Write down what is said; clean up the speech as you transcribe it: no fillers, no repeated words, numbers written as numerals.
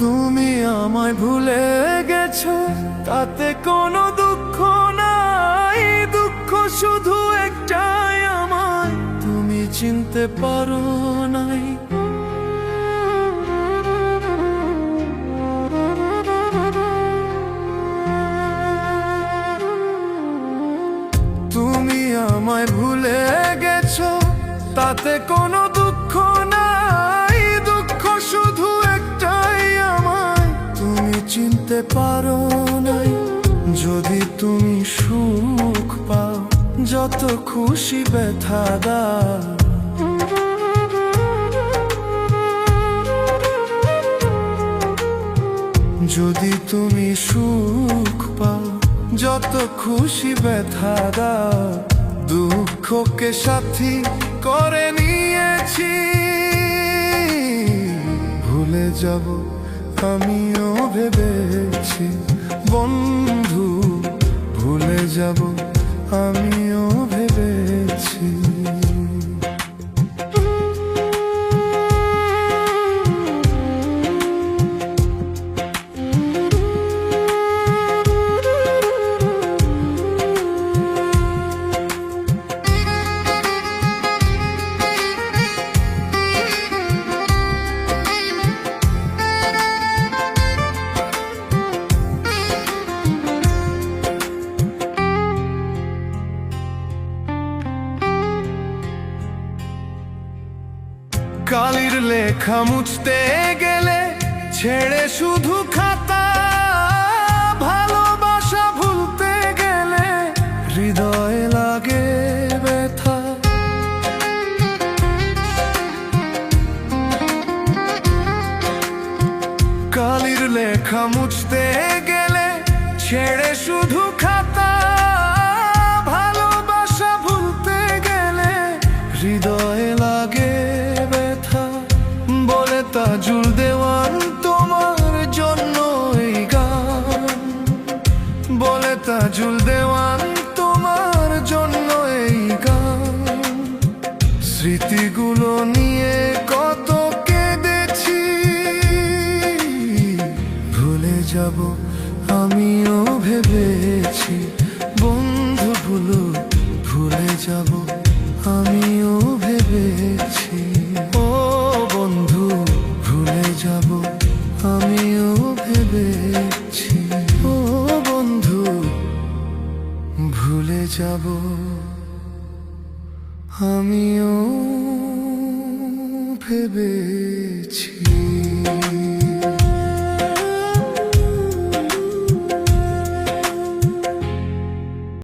তুমি আমায় ভুলে গেছো, তাতে কোনো দুঃখ নাই। দুঃখ শুধু একটাই, আমায় তুমি চিনতে পারো নাই। তুমি আমায় ভুলে গেছো, তাতে কোনো দুঃখ নাই। দুঃখ শুধু একটাই, আমায় তুমি চিনতে পারো নাই। যদি তুমি সুখ পাও, যত খুশি ব্যথা দাও। যদি তুমি সুখ পাও, যত খুশি ব্যথা দাও। দুঃখকে সাথী করে নিয়েছি, ভুলে যাব আমিও ভেবেছি। বন্ধু, ভুলে যাব আমিও ভেবেছি। কালির লেখা মুছতে গেলে ছেড়ে শুধু খাতা। ভালোবাসা ভুলতে গেলে হৃদয়ে লাগে ব্যথা। কালির লেখা মুছতে গেলে ছেড়ে শুধু খাতা। ভালোবাসা ভুলতে গেলে হৃদয়ে লাগে ব্যথা। বলে তাজুল দেওয়ান তোমার জন্য এই গান। বলে তাজুল দেওয়ান তোমার জন্য এই গান। স্মৃতিগুলো নিয়ে কত কেঁদেছি, ভুলে যাব আমিও ভেবেছি। বন্ধু ভুলো, ভুলে যাব আমিও ভেবেছি। ও বন্ধু, ভুলে যাব আমিও ভেবেছি। ও বন্ধু, ভুলে যাব আমিও ভেবেছি।